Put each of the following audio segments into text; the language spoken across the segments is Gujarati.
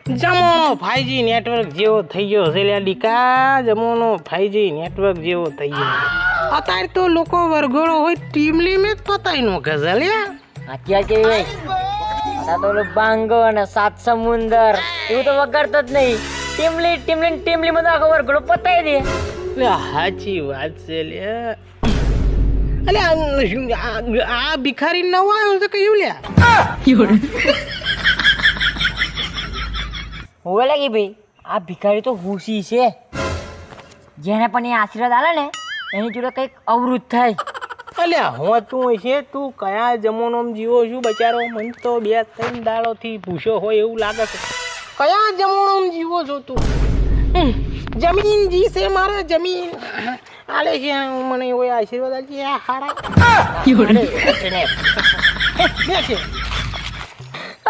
જમાનો 5G નેટવર્ક જેવો થઈ ગયો છે લ્યા ડીકા. જમાનો 5G નેટવર્ક જેવો થઈ ગયો. અત્યારે તો લોકો વરઘોડો હોય ટીમલી મેં પતાઈ નો ગઝે લ્યા. અત્યારે કેવી ભાઈ આ તો ઓલું બાંગો અને સાત સમુંદર એવું તો વગાડતો જ નહીં. ટીમલી માં તો આખો વરઘોડો પતાઈ દે. લ્યા સાચી વાત છે લ્યા. અલે આ ભિખારી નવો આવ્યો છે કયું લ્યા? હોવે લાગી ભાઈ આ ભિખારી તો હુસી છે. જેને પણ એ આશીર્વાદ આલે ને એની જોડે કંઈક અવરું થાય. અલ્યા હું તું છે તું કયા જમાનામાં જીવો છું બચારો? મને તો 2-3 દાડોથી પૂછ્યો હોય એવું લાગે છે. કયા જમાનામાં જીવો છો તું? જમીન જી છે મારે જમીન આલે છે મને એવો આશીર્વાદ આલે છે. આ હારા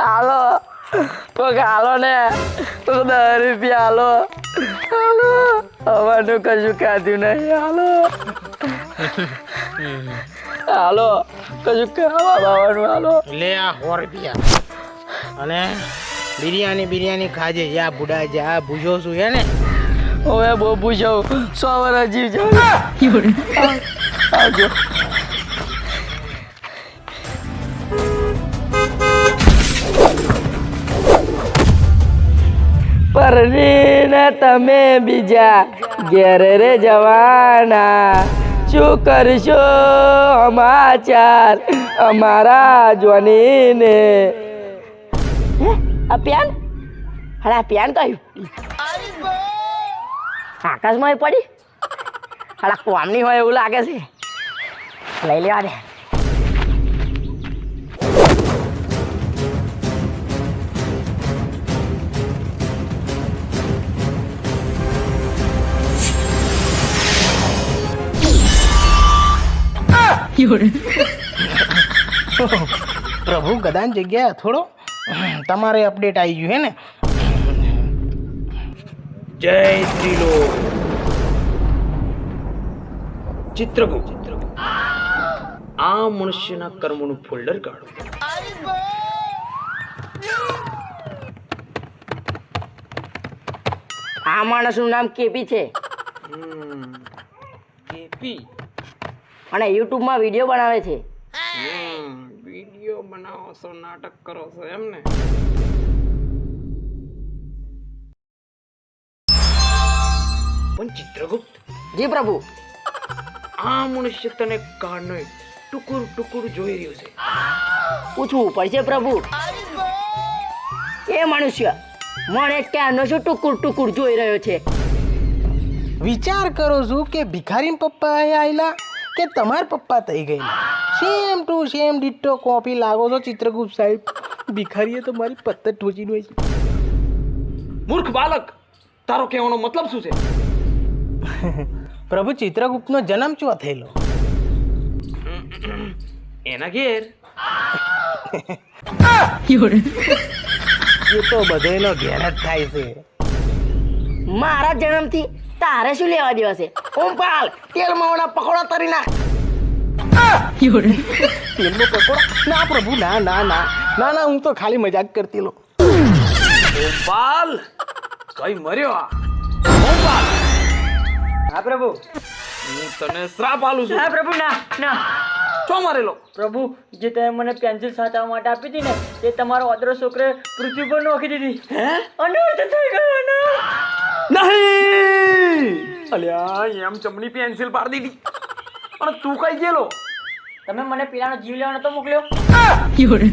હાલો કોક હાલો ને 10 રૂપિયા હાલો. અમારું કશું ખાધું નહીં. હાલો કશું ખાવા બાવાનું હાલો. લે આ 100 રૂપિયા અને બિરયાની ખાજે. જા બુડા જા ભૂજો છું હે ને. હવે બહુ પૂછો 100 વર્ષ જીવ જાવ. આવજો. પરણીને તમે બીજા ઘેર રે જવાના શું કરશો સમાચાર અમારા જોનીને. આ પ્યાન હા પ્યાન તો આવ્યું આકાશમાં પડી. હાલા કોમની હોય એવું લાગે છે. લઈ લેવા દે. પ્રભુ ગદાન જગ્યા થોડો તમારે અપડેટ આવી ગયું હે ને. જય ત્રિલો ચિત્રગુપ્ત આ મનુષ્યના કર્મોનું ફોલ્ડર કાઢો. આ માણસનું નામ કેપી છે કેપી અને યુટ્યુબમાં વિડીયો બનાવે છે. વિડીયો બનાવો છો નાટક કરો છો એમ ને? પણ ચિત્રગુપ્ત જી પ્રભુ. આ મનુષ્ય તને કારનો ટુકુર જોઈ રહ્યો છે. પૂછવું પડશે પ્રભુ. એ મનુષ્ય મને ક્યાંનો શું ટુકુર જોઈ રહ્યો છે? વિચાર કરો છું કે ભિખારી પપ્પા આયેલા કે તમારા પપ્પા થઈ ગયેલા. Same to same ditto copy લાગો છો ચિત્રગુપ્ત સાહેબ. ભિખારીએ તો મારી પત્તર ઠોચી હોય છે. મૂર્ખ બાલક તારો કહેવાનો મતલબ શું છે? પ્રભુ ચિત્રગુપ્તનો જન્મ ચો થયેલો? એના ઘેર. એ તો બધાયનો ઘેર જ થાય છે. મારા જન્મથી તારે શું લેવા દેવા છે? ઓમપાલ તેલમાં પકોડા તરી નાખ. તેલનો પકોડા? ના પ્રભુ ના ના ના ના ના હું તો ખાલી મજાક કરતી લો. ગોપાલ કઈ મર્યો આ? ગોપાલ હા પ્રભુ. હું તને શ્રાપ આલું છું. હા પ્રભુ ના ના. ચો મારેલો? પ્રભુ જે તમે મને પેન્સિલ સાચવવા માટે આપી હતી ને તે તમારો અદરો છોકરે પૃથ્વી પર નોખી દીધી. હે? અનર્થ થઈ ગયો. અનર્થ. નહીં અલ્યા એમ ચમની પેન્સિલ પાડી દીધી અને તું કઈ ગયેલો? તમે મને પીલાનો જીવ લેવાનો તો મોકલ્યો. અરે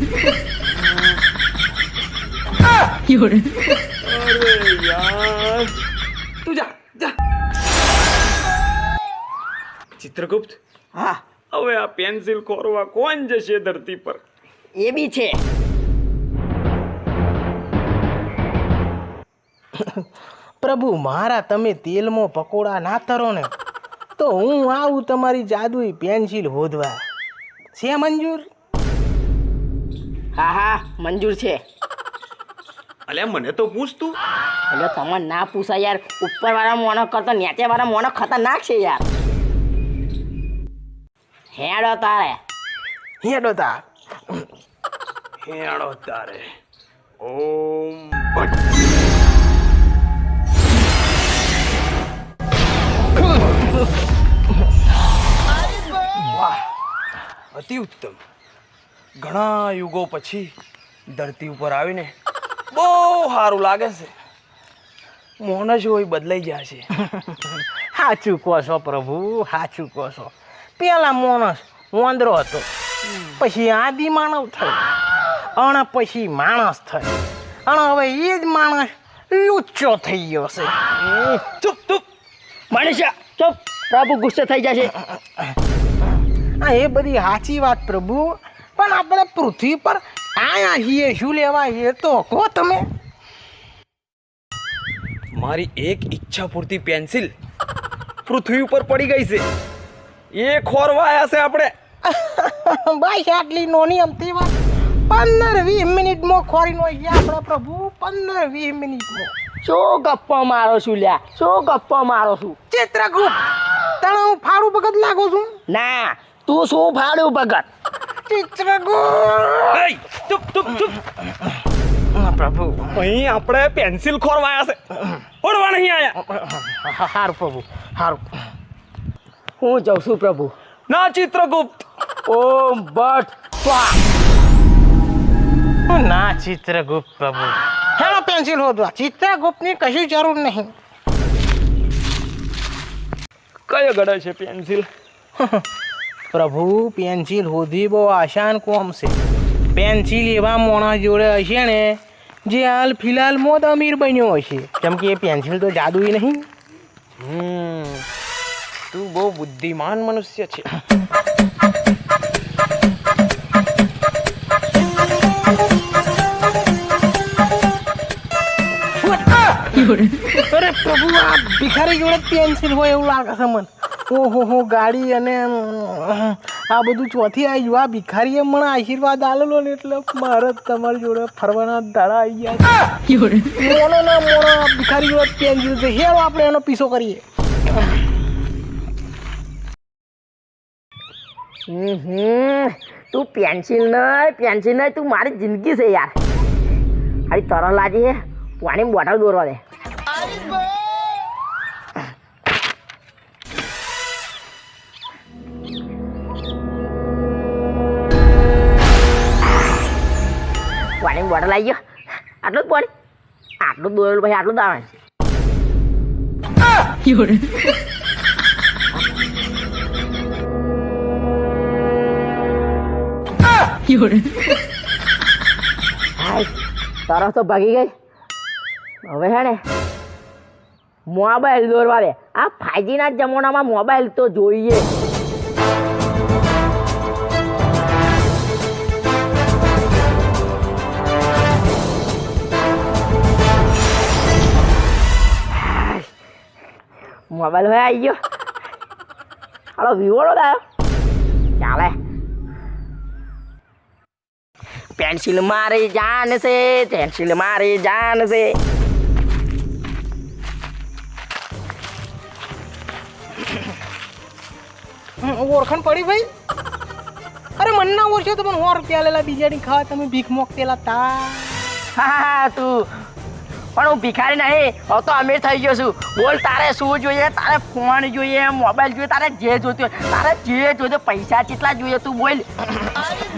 યાર તું જા જા. ચિત્રગુપ્ત હા હવે આ પેન્સિલ ખોરવા કોણ જશે ધરતી પર? એ બી છે. પ્રભુ મારા તમે તેલમાં પકોડા ના તરો ને તો હું આવું તમારી જાદુઈ પેન્સિલ હોદવા. છે મંજૂર? હા મંજૂર છે. અલ્યા મને તો પૂછ તું. એટલે તમે ના પૂછાય યાર. ઉપર વાળા મોણો કરતો નીચે વાળા મોણો ખતરનાક છે યાર. હેડો તારે. હેડો તાર. હેડો તારે. ઓમ ભટ્ટ. અતિ ઉત્તમ. ઘણા યુગો પછી ધરતી ઉપર આવીને બહુ સારું લાગે છે. મોન જ હોય બદલાઈ જાય છે. સાચું કહો છો પ્રભુ, સાચું કહો છો. પેલા માણસ વાંદરો હતો, પછી આદિ માનવ થયો, અને પછી માણસ થયો, અને હવે એ જ માણસ લુચ્ચો થઈ ગયો છે. ચૂપ ચૂપ. મનુષ્ય ચૂપ, પ્રભુ ગુસ્સે થઈ જશે. હા, એ બધી સાચી વાત પ્રભુ, પણ આપણે પૃથ્વી પર આયા છીએ શું લેવા એ તો કહો તમે. મારી એક ઈચ્છા પૂરતી પેન્સિલ પૃથ્વી ઉપર પડી ગઈ છે. એ ખોરવા આવ્યા છે આપણે. બસ આટલી નોની અમતી વાત 15-20 મિનિટમાં ખોરી નો આપણે પ્રભુ, 15-20 મિનિટમાં. શું ગપ્પા મારો છું લ્યા, શું ગપ્પા મારો છું? ચિત્રગુપ્ત, તને હું ફાડું ભગત લાગુ છું? ના, તું શું ફાડ્યું ભગત? ચિત્રગુપ્ત. એય, ચૂપ ચૂપ ચૂપ. પ્રભુ, અહીં આપણે પેન્સિલ ખોરવા આવ્યા છે, ઓળવા નહીં આયા. હારું પ્રભુ, હારું. હું જાઉં છું પ્રભુ. ના ચિત્રગુપ્ત. ઓમ ભટ્ટ સ્વાહા. ના ચિત્રગુપ્ત પ્રભુ, હેલો પેન્સિલ હોદવા. ચિત્રગુપ્તની કશી જરૂર નહીં. કયો ગળે છે પેન્સિલ? પ્રભુ, પેન્સિલ હોધી બહુ આસાન કોમ છે. પેન્સિલ એવા મોણા જોડે હશે ને જે હાલ ફિલહાલમાં જ અમીર બન્યો હશે, કેમ કે એ પેન્સિલ તો જાદુઈ નહીં. તું બહુ બુદ્ધિમાન મનુષ્ય છે. અરે પ્રભુ, આ ભિખારી જોડે પેન્સિલ હોય એવું લાગે છે મને. ઓહો, ગાડી અને આ બધું ચોથી આવી ગયું. આ ભિખારીએ મને આશીર્વાદ આલેલો ને એટલે મારે તમારી જોડે ફરવાના દાડા આવી ગયા. મોનો ભિખારી જોડે પેન્સિલ છે. હેલો આપણે એનો પીછો કરીએ. તું પેન્સિલ નહીં, તું મારી જિંદગી છે યાર. હારી તરસ લાગી છે, પાણી બોટલ દોરવા દે. પાણી બોટલ આવી ગયો. આટલું જ પાણી, આટલું દોરેલું પછી આટલું જ આવે. તરસ તો ભાગી ગઈ. હવે હે ને મોબાઈલ દોરવા દે. આ 5G ના જમાનામાં મોબાઈલ તો જોઈએ. મોબાઈલ હવે આવી ગયો. હાલો વિવોનો દાયો ચાલે. પેન્સિલ મારી જાન છે, પેન્સિલ મારી જાન છે. ઓળખાણ પડી ભાઈ? અરે મને ના ઓળખ્યો તો પણ 100 રૂપિયા લેલા બીજાની ખાવા તમે ભીખ મોકતેલા તા. હા તું પણ હું ભિખારી નહીં, હવે તો અમીર થઈ ગયો છું. બોલ, તારે શું જોઈએ? તારે ફોન જોઈએ, મોબાઈલ જોઈએ, તારે જે જોતું હોય, તારે જે જોતું. પૈસા કેટલા જોઈએ તું બોલ.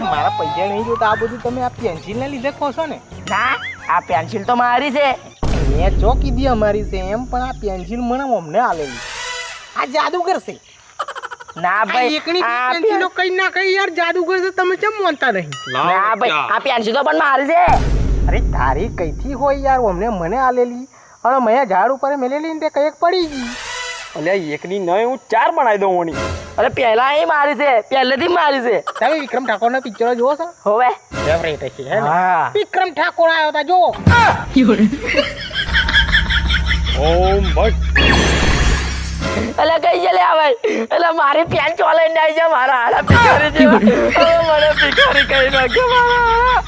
મારા પૈસા નહીં જોતા. આ બધું તમે આ પેન્સિલને લીધે કહો છો ને? ના, આ પેન્સિલ તો મારી છે. મેં ચો કીધી અમારી છે એમ, પણ આ પેન્સિલ મને અમને આલેલી. આ જાદુગર છે. ના ભાઈ, એકની પેન્સિલો કઈ ના કઈ યાર જાદુગર છે. તમે કેમ માનતા નહીં? ના ભાઈ, આ પેન્સિલ તો પણ મારી છે. અરે તારી કઈથી હોય યાર? અમને મને આલેલી અને મેં ઝાડ ઉપર મેલેલી ને તે કઈક પડી ગઈ. અલ્યા એકની નહીં, હું 4 બનાવી દઉં ઓની. અરે પહેલા એ મારી છે, પહેલેથી મારી છે. તમે વિક્રમ ઠાકોરના પિક્ચરો જોવો છો? હોવે ફેવરેટ છે હે ને? હા. વિક્રમ ઠાકોર આવ્યો તા જો. ઓમ ભટ્ટ. એટલે કઈ છે લે ભાઈ? એટલે મારી પેન ચોલે નહીં છે મારા હારા ભિખારી જેવા. હવે મને ભિખારી કહી નાખ્યો મારા.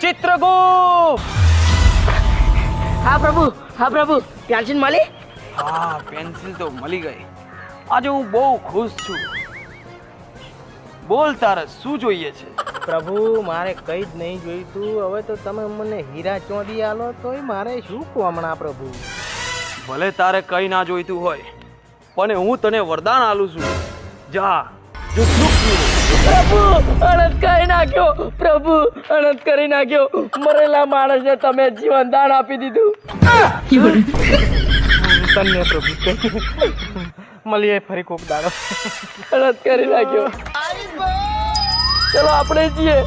ચિત્રગુપ્ત. હા પ્રભુ, પેન્સિલ મળી? હા, પેન્સિલ તો મળી ગઈ. આજે હું બહુ ખુશ છું. બોલ તારે શું જોઈએ છે? પ્રભુ મારે કંઈ જ નહીં જોઈતું. હવે તો તમે મને હીરા ચોંધી આલો તોય મારે શું કોમણા પ્રભુ. ભલે તારે કઈ ના જોઈતું હોય પણ હું તને વરદાન આલું છું. જા જો સુખ પ્રભુ અનંત કરી નાખ્યો, પ્રભુ અનંત કરી નાખ્યો. મરેલા માણસને તમે જીવન દાન આપી દીધું. ધન્ય પ્રભુ. મળીએ ફરી કોક દાડો. અનંત કરી નાખ્યો. ચલો આપણે જઈએ.